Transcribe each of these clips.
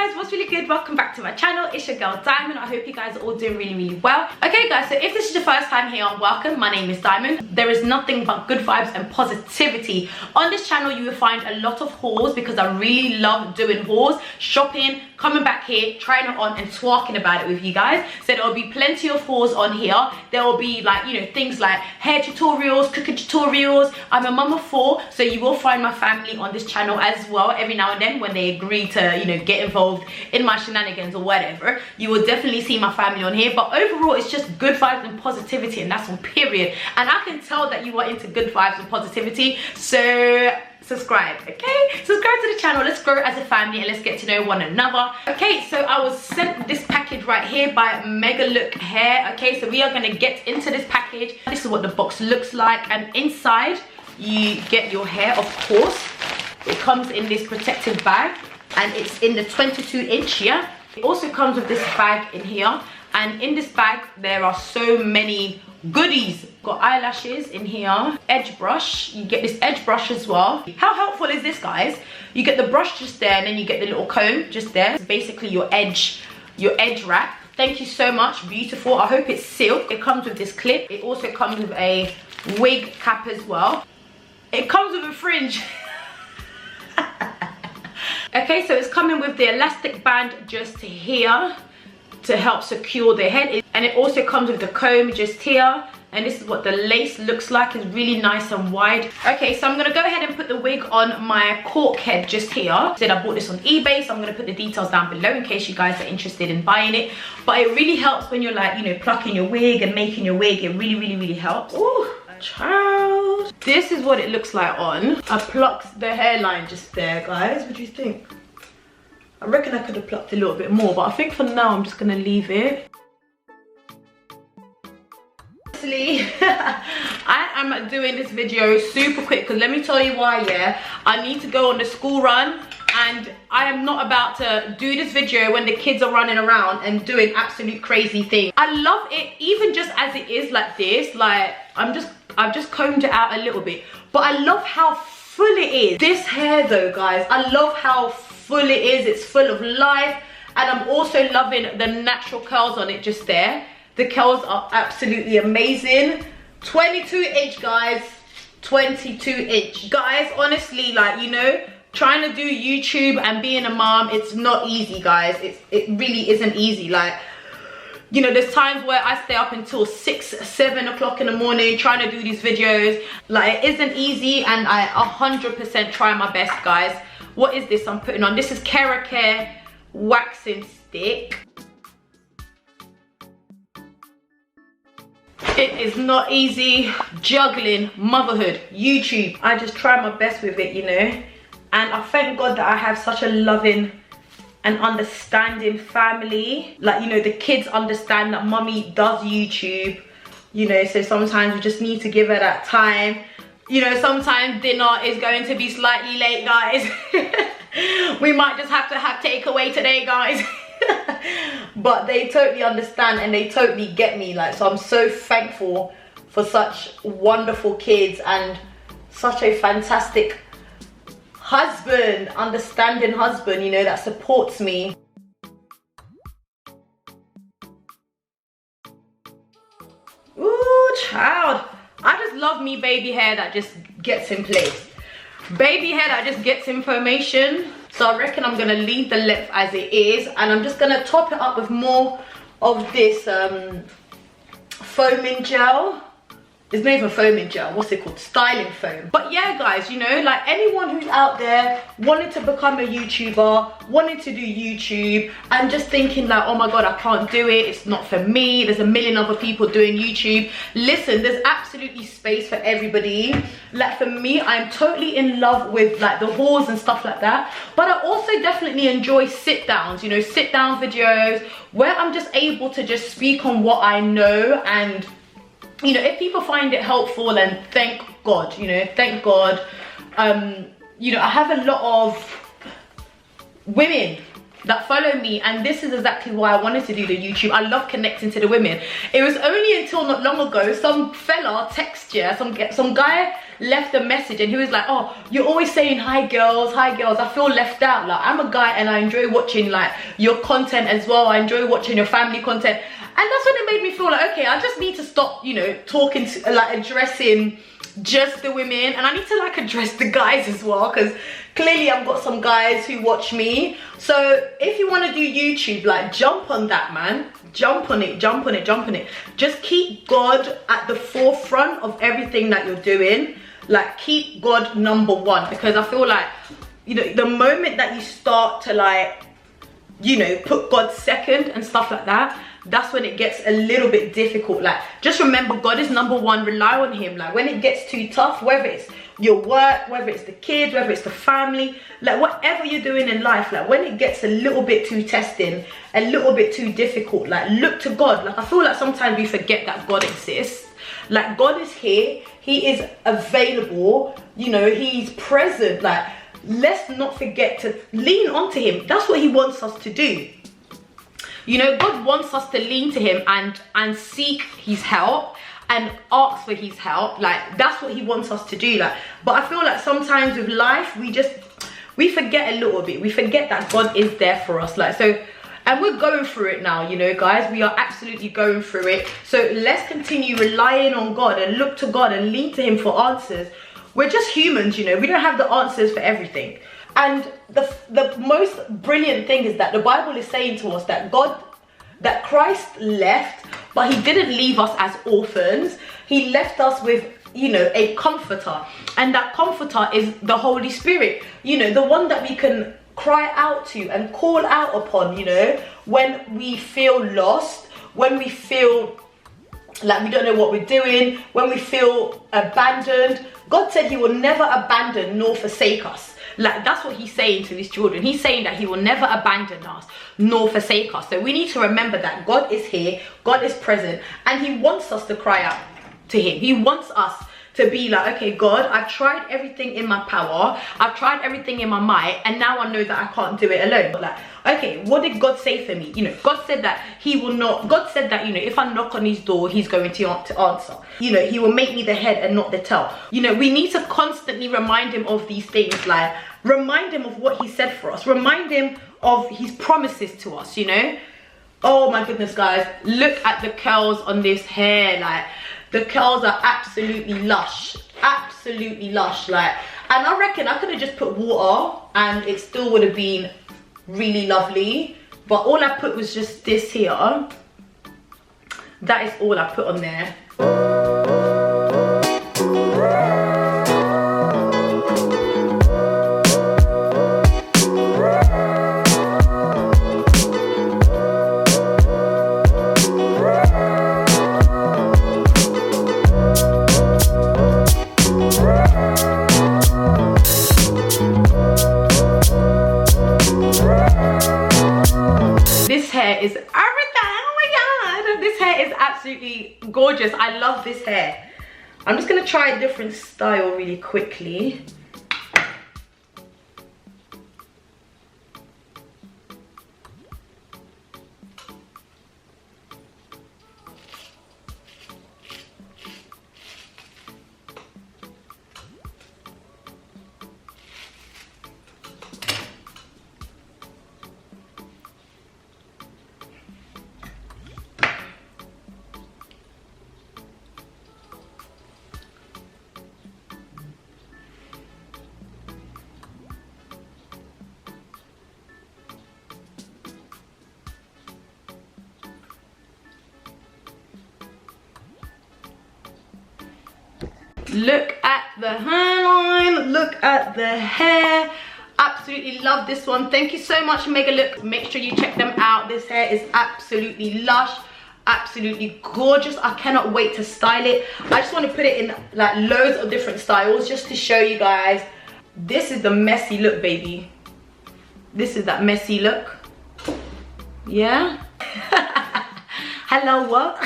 guys, what's really good? Welcome back to my channel. It's your girl Dymund. I hope you guys are all doing really well. Okay guys, so if this is your first time here, welcome. My name is Dymund. There is nothing but good vibes and positivity on this channel. You will find a lot of hauls because I really love doing hauls, shopping, coming back here, trying it on and talking about it with you guys. So there will be plenty of hauls on here. There will be like, you know, things like hair tutorials, cooking tutorials. I'm a mum of 4, so you will find my family on this channel as well every now and then when they agree to, you know, get involved in my shenanigans or whatever. You will definitely see my family on here, but overall it's just good vibes and positivity, and that's on period. And I can tell that you are into good vibes and positivity, so subscribe. Okay, subscribe to the channel. Let's grow as a family and let's get to know one another. Okay, so I was sent this package right here by Megalook hair. Okay, so we are going to get into this package. This is what the box looks like, and inside you get your hair, of course. It comes in this protective bag and it's in the 22-inch. Yeah, it also comes with this bag in here, and in this bag there are so many goodies. Got eyelashes in here, edge brush. You get this edge brush as well. How helpful is this, guys? You get the brush just there, and then you get the little comb just there. It's basically your edge wrap. Thank you so much, beautiful. I hope it's silk. It comes with this clip. It also comes with a wig cap as well. It comes with a fringe. Okay, so it's coming with the elastic band just here to help secure the head, and it also comes with the comb just here, and this is what the lace looks like. It's really nice and wide. Okay, so I'm gonna go ahead and put the wig on my cork head just here. I said I bought this on eBay, so I'm gonna put the details down below in case you guys are interested in buying it. But it really helps when you're like, you know, plucking your wig and making your wig. It really helps. Ooh, child, this is what it looks like on. I plucked the hairline just there, guys. What do you think? I reckon I could have plucked a little bit more, but I think for now I'm just gonna leave it. Honestly, I am doing this video super quick because let me tell you why. Yeah, I need to go on the school run, and I am not about to do this video when the kids are running around and doing absolute crazy things. I love it even just as it is like this. Like I've just combed it out a little bit, but I love how full it is. This hair though, guys, I love how full it is. It's full of life, and I'm also loving the natural curls on it just there. The curls are absolutely amazing. 22-inch, guys. 22-inch. Guys, honestly, like, you know, trying to do YouTube and being a mom, it's not easy, guys. It really isn't easy. Like, you know, there's times where I stay up until 6, 7 o'clock in the morning trying to do these videos. Like, it isn't easy, and I 100% try my best, guys. What is this I'm putting on? This is Care waxing stick. It is not easy juggling motherhood, YouTube. I just try my best with it, you know. And I thank God that I have such a loving and understanding family. Like, you know, the kids understand that mommy does YouTube, you know, so sometimes we just need to give her that time. You know, sometimes dinner is going to be slightly late, guys. We might just have to have takeaway today, guys. But they totally understand and they totally get me. Like, so I'm so thankful for such wonderful kids and such a fantastic husband, understanding husband, you know, that supports me. Ooh, child. I just love me baby hair that just gets in place. Baby hair that just gets information. So I reckon I'm gonna leave the length as it is, and I'm just gonna top it up with more of this foaming gel. It's not even foaming gel, what's it called? Styling foam. But yeah, guys, you know, like anyone who's out there wanting to become a YouTuber, wanting to do YouTube, and just thinking like, oh my God, I can't do it, it's not for me, there's a million other people doing YouTube. Listen, there's absolutely space for everybody. Like for me, I'm totally in love with like the hauls and stuff like that. But I also definitely enjoy sit downs, you know, sit down videos where I'm just able to just speak on what I know. And you know, if people find it helpful, then thank God, you know, thank God. You know, I have a lot of women that follow me, and this is exactly why I wanted to do the YouTube. I love connecting to the women. It was only until not long ago some fella text you, some guy left a message, and he was like, oh, you're always saying hi girls, I feel left out. Like, I'm a guy and I enjoy watching like your content as well. I enjoy watching your family content. And that's when it made me feel like, okay, I just need to stop, you know, talking to, like, addressing just the women, and I need to like address the guys as well, because clearly I've got some guys who watch me. So if you want to do YouTube, like, jump on that, man. Jump on it. Just keep God at the forefront of everything that you're doing. Like, keep God number one, because I feel like, you know, the moment that you start to, like, you know, put God second and stuff like that, that's when it gets a little bit difficult. Like, just remember, God is number one. Rely on him. Like, when it gets too tough, whether it's your work, whether it's the kids, whether it's the family, like, whatever you're doing in life, like, when it gets a little bit too testing, a little bit too difficult, like, look to God. Like, I feel like sometimes we forget that God exists. Like, God is here, he is available, you know, he's present. Like, let's not forget to lean onto him. That's what he wants us to do. You know, God wants us to lean to him and seek his help and ask for his help. Like, that's what he wants us to do. Like, but I feel like sometimes with life, we forget a little bit. We forget that God is there for us. Like, so, and we're going through it now, you know, guys. We are absolutely going through it. So let's continue relying on God and look to God and lean to him for answers. We're just humans, you know. We don't have the answers for everything. And the most brilliant thing is that the Bible is saying to us that that Christ left, but he didn't leave us as orphans. He left us with, you know, a comforter. And that comforter is the Holy Spirit, you know, the one that we can cry out to and call out upon, you know, when we feel lost, when we feel like we don't know what we're doing, when we feel abandoned. God said he will never abandon nor forsake us. Like, that's what he's saying to his children. He's saying that he will never abandon us nor forsake us. So we need to remember that God is here, God is present, and he wants us to cry out to him. He wants us to be like, okay, God, I've tried everything in my power, I've tried everything in my might, and now I know that I can't do it alone. But like, okay, what did God say for me? You know, God said that he will not, God said that, you know, if I knock on his door, he's going to answer. You know, he will make me the head and not the tail. You know, we need to constantly remind him of these things. Like, remind him of what he said for us. Remind him of his promises to us, you know. Oh my goodness, guys, look at the curls on this hair. Like, the curls are absolutely lush, like, and I reckon I could have just put water and it still would have been really lovely, but all I put was just this here. That is all I put on there. Is everything. Oh my god, this hair is absolutely gorgeous. I love this hair. I'm just gonna try a different style really quickly. Look at the hairline, look at the hair. Absolutely love this one. Thank you so much, Megalook. Make sure you check them out. This hair is absolutely lush, absolutely gorgeous. I cannot wait to style it. I just want to put it in like loads of different styles just to show you guys. This is the messy look, baby. This is that messy look. Yeah. Hello, what?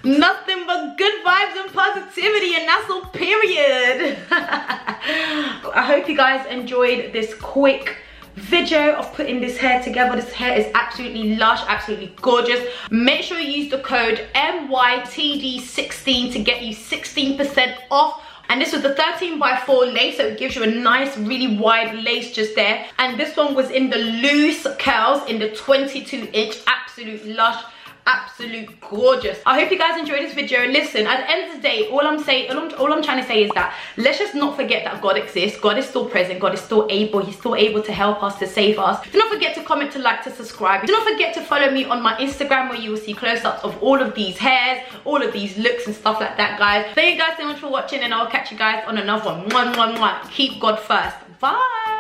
Nothing but good vibes and positivity, and that's all, period. I hope you guys enjoyed this quick video of putting this hair together. This hair is absolutely lush, absolutely gorgeous. Make sure you use the code MYTD16 to get you 16% off. And this was the 13x4 lace, so it gives you a nice, really wide lace just there. And this one was in the loose curls in the 22-inch, absolute lush, absolute gorgeous. I hope you guys enjoyed this video. Listen, at the end of the day, all I'm trying to say is that let's just not forget that God exists. God is still present. God is still able. He's still able to help us, to save us. Do not forget to comment, to like, to subscribe. Do not forget to follow me on my Instagram, where you will see close-ups of all of these hairs, all of these looks and stuff like that, guys. Thank you guys so much for watching, and I'll catch you guys on another one. Mwah, mwah, mwah. Keep God first. Bye.